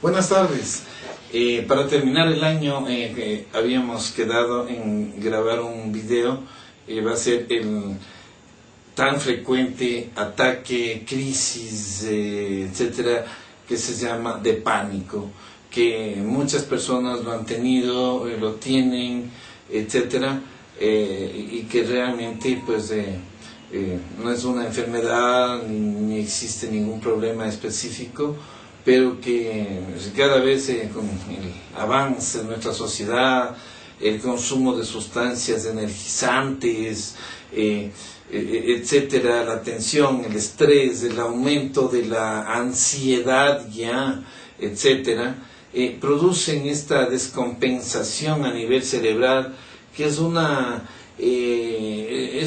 Buenas tardes. Para terminar el año habíamos quedado en grabar un video. Va a ser el tan frecuente ataque, crisis, etcétera, que se llama de pánico, que muchas personas lo han tenido, lo tienen, etcétera, y que realmente pues no es una enfermedad ni existe ningún problema específico, pero que cada vez con el avance de nuestra sociedad, el consumo de sustancias energizantes, etcétera, la tensión, el estrés, el aumento de la ansiedad ya, etcétera, producen esta descompensación a nivel cerebral, que es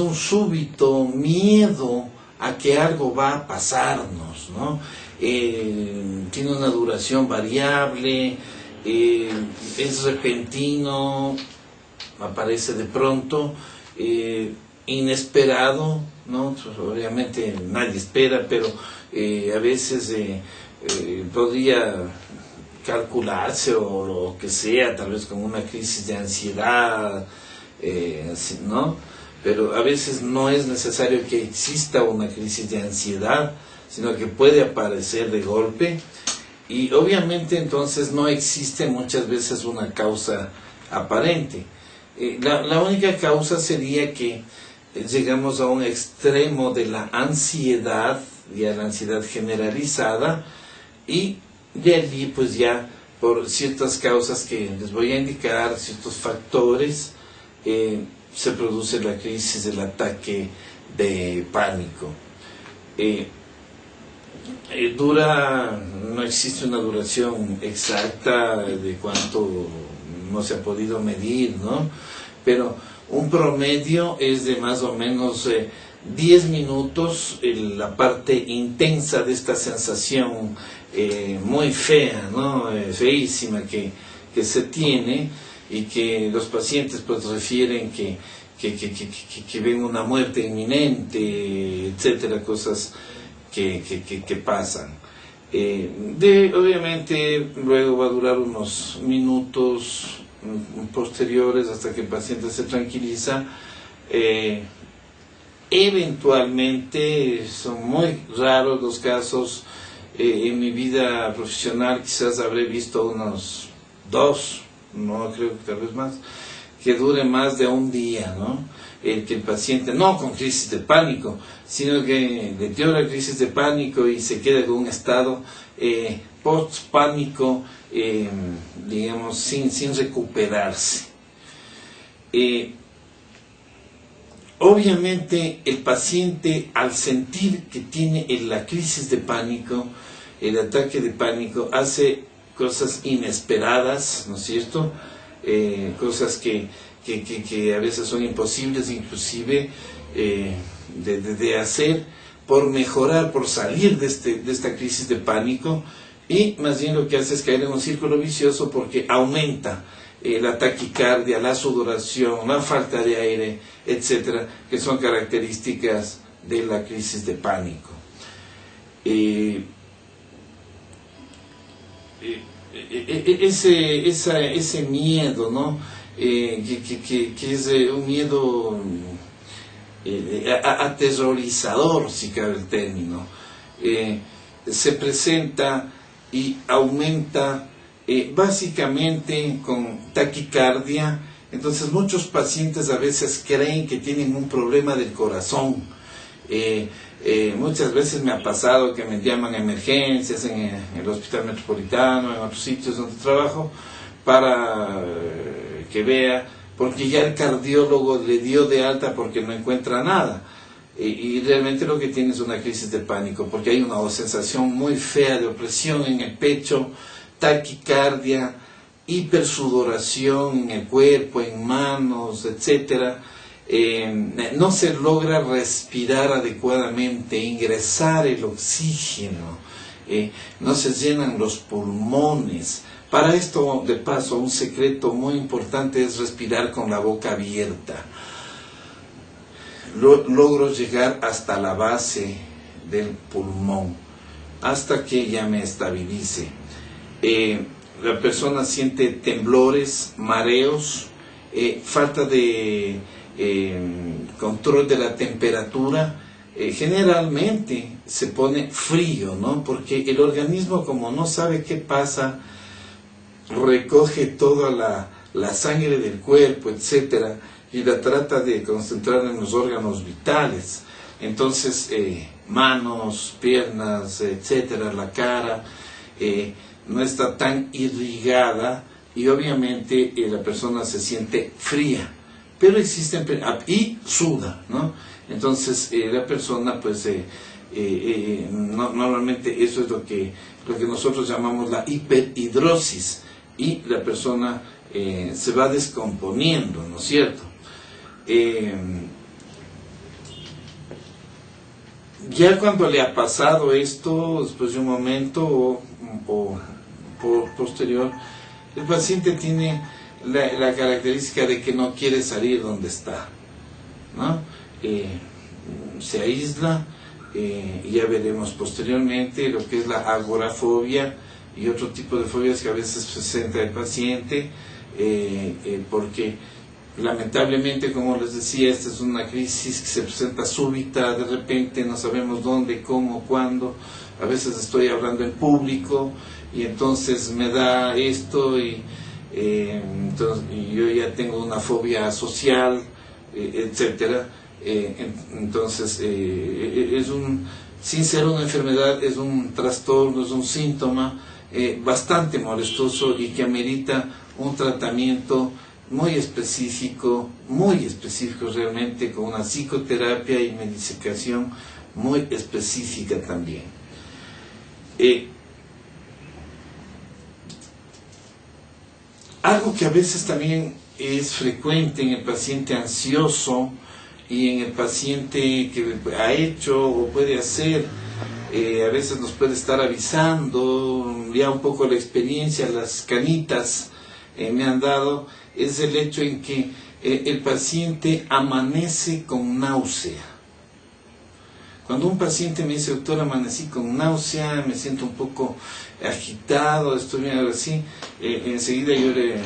un súbito miedo a que algo va a pasarnos, ¿no? Tiene una duración variable, es repentino, aparece de pronto, inesperado, ¿no? Pues obviamente nadie espera, pero a veces podría calcularse o lo que sea, tal vez con una crisis de ansiedad, ¿no? Pero a veces no es necesario que exista una crisis de ansiedad, sino que puede aparecer de golpe, y obviamente entonces no existe muchas veces una causa aparente. La única causa sería que llegamos a un extremo de la ansiedad, ya la ansiedad generalizada, y de allí pues ya por ciertas causas que les voy a indicar, ciertos factores, se produce la crisis del ataque de pánico. No existe una duración exacta de cuánto no se ha podido medir, ¿no? Pero un promedio es de más o menos 10 minutos, la parte intensa de esta sensación muy fea, ¿no? Feísima que se tiene, y que los pacientes pues refieren que ven una muerte inminente, etcétera, cosas que pasan. Obviamente luego va a durar unos minutos posteriores hasta que el paciente se tranquiliza. Eventualmente son muy raros los casos. En mi vida profesional quizás habré visto unos 2, no creo que tal vez más, que dure más de un día, ¿no? Que el paciente, no con crisis de pánico, sino que le dio la crisis de pánico y se queda con un estado post-pánico, digamos, sin recuperarse. Obviamente el paciente, al sentir que tiene la crisis de pánico, el ataque de pánico, hace cosas inesperadas, ¿no es cierto? Cosas que a veces son imposibles inclusive de hacer, por mejorar, por salir de esta crisis de pánico, y más bien lo que hace es caer en un círculo vicioso, porque aumenta la taquicardia, la sudoración, la falta de aire, etcétera, que son características de la crisis de pánico. Ese miedo, ¿no? Que es un miedo aterrorizador, si cabe el término, se presenta y aumenta básicamente con taquicardia. Entonces muchos pacientes a veces creen que tienen un problema del corazón. Muchas veces me ha pasado que me llaman a emergencias en el Hospital Metropolitano, en otros sitios donde trabajo, para que vea, porque ya el cardiólogo le dio de alta porque no encuentra nada. Y realmente lo que tiene es una crisis de pánico, porque hay una sensación muy fea de opresión en el pecho, taquicardia, hipersudoración en el cuerpo, en manos, etcétera. No se logra respirar adecuadamente, ingresar el oxígeno, no se llenan los pulmones. Para esto, de paso, un secreto muy importante es respirar con la boca abierta. Logro llegar hasta la base del pulmón, hasta que ya me estabilice. La persona siente temblores, mareos, falta de control de la temperatura. Generalmente se pone frío, ¿no? Porque el organismo, como no sabe qué pasa, recoge toda la sangre del cuerpo, etcétera, y la trata de concentrar en los órganos vitales. Entonces, manos, piernas, etcétera, la cara, no está tan irrigada y obviamente la persona se siente fría, pero existen, y suda, ¿no? Entonces, la persona, pues, normalmente eso es lo que nosotros llamamos la hiperhidrosis, y la persona se va descomponiendo, ¿no es cierto? Ya cuando le ha pasado esto, después de un momento o posterior, el paciente tiene la característica de que no quiere salir donde está, ¿no? Se aísla, ya veremos posteriormente lo que es la agorafobia y otro tipo de fobias que a veces presenta el paciente, porque lamentablemente, como les decía, esta es una crisis que se presenta súbita, de repente, no sabemos dónde, cómo, cuándo. A veces estoy hablando en público y entonces me da esto y yo ya tengo una fobia social, etcétera. Entonces, sin ser una enfermedad, es un trastorno, es un síntoma bastante molestoso y que amerita un tratamiento muy específico realmente, con una psicoterapia y medicación muy específica también. Algo que a veces también es frecuente en el paciente ansioso y en el paciente que ha hecho o puede hacer, a veces nos puede estar avisando, ya un poco la experiencia, las canitas me han dado, es el hecho en que el paciente amanece con náusea. Cuando un paciente me dice, doctor, amanecí con náusea, me siento un poco agitado, estoy bien así, enseguida yo le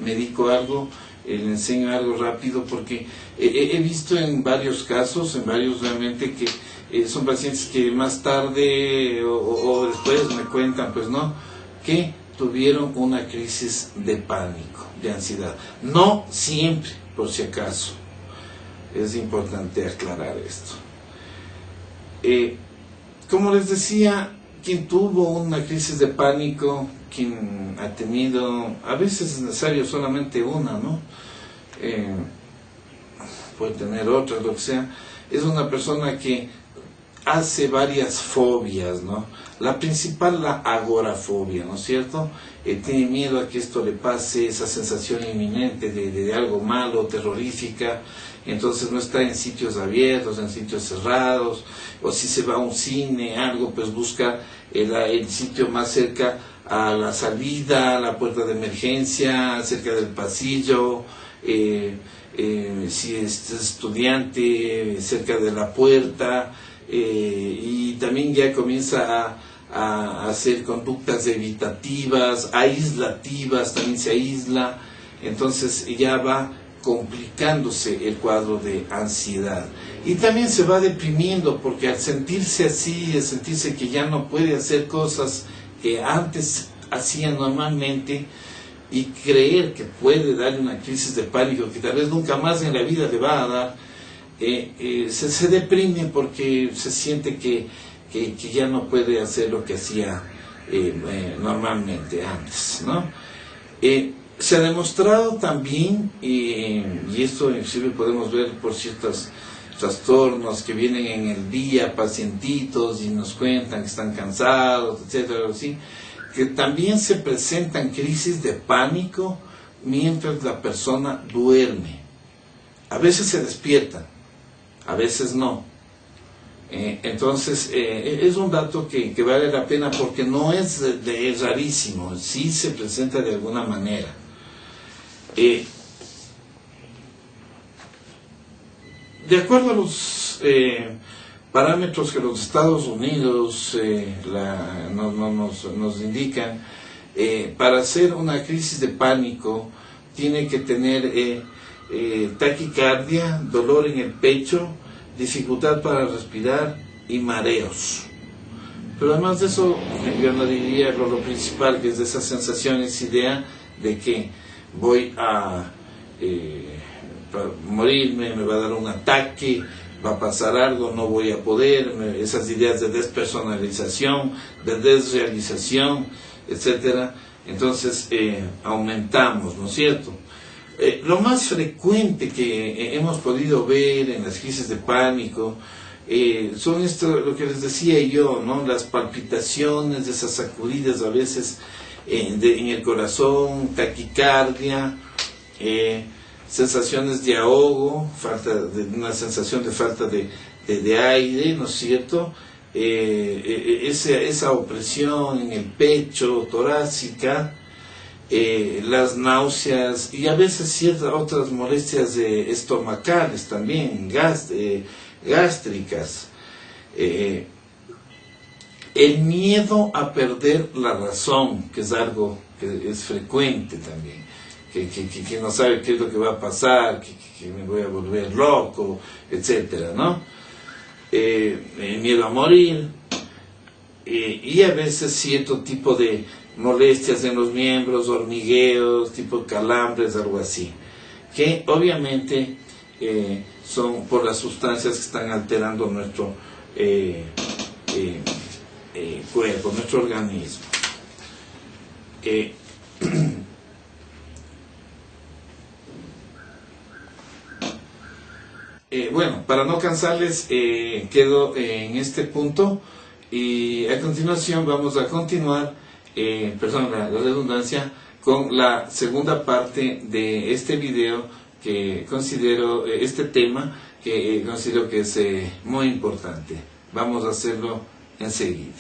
medico algo, le enseño algo rápido, porque he visto en varios casos, realmente, que son pacientes que más tarde o después me cuentan, pues no, que tuvieron una crisis de pánico, de ansiedad. No siempre, por si acaso. Es importante aclarar esto. Como les decía, quien tuvo una crisis de pánico, quien ha tenido, a veces es necesario solamente una, ¿no? Puede tener otras, lo que sea. Es una persona que hace varias fobias, ¿no? La principal, la agorafobia, ¿no es cierto? Tiene miedo a que esto le pase, esa sensación inminente de algo malo, terrorífica. Entonces no está en sitios abiertos, en sitios cerrados, o si se va a un cine, algo, pues busca el sitio más cerca a la salida, a la puerta de emergencia, cerca del pasillo, si es estudiante, cerca de la puerta, y también ya comienza a hacer conductas evitativas, aislativas, también se aísla, entonces ya va complicándose el cuadro de ansiedad. Y también se va deprimiendo, porque al sentirse así, al sentirse que ya no puede hacer cosas que antes hacía normalmente, y creer que puede darle una crisis de pánico que tal vez nunca más en la vida le va a dar, se deprime porque se siente que ya no puede hacer lo que hacía normalmente antes, ¿no? Se ha demostrado también, y esto inclusive podemos ver por ciertos trastornos que vienen en el día, pacientitos, y nos cuentan que están cansados, etcétera, así, que también se presentan crisis de pánico mientras la persona duerme. A veces se despiertan, a veces no. Entonces, es un dato que vale la pena porque no es rarísimo, sí se presenta de alguna manera. De acuerdo a los parámetros que los Estados Unidos nos indican, para hacer una crisis de pánico tiene que tener taquicardia, dolor en el pecho, dificultad para respirar y mareos. Pero además de eso, yo no diría lo principal, que es de esa sensación, esa idea de que voy a morirme, me va a dar un ataque, va a pasar algo, no voy a poder, esas ideas de despersonalización, de desrealización, etcétera. Entonces aumentamos, ¿no es cierto? Lo más frecuente que hemos podido ver en las crisis de pánico son esto, lo que les decía yo, ¿no? Las palpitaciones, esas sacudidas a veces en el corazón, taquicardia, sensaciones de ahogo, una sensación de falta de aire, ¿no es cierto? Esa opresión en el pecho, torácica, las náuseas y a veces ciertas otras molestias estomacales también, gástricas. El miedo a perder la razón, que es algo que es frecuente también, que no sabe qué es lo que va a pasar, que me voy a volver loco, etcétera, ¿no? Miedo a morir, y a veces cierto tipo de molestias en los miembros, hormigueos, tipo calambres, algo así, que obviamente son por las sustancias que están alterando nuestro cuerpo, nuestro organismo. Bueno, para no cansarles, quedo en este punto y a continuación vamos a continuar, perdón, la redundancia, con la segunda parte de este video que considero, este tema que considero que es muy importante. Vamos a hacerlo enseguida.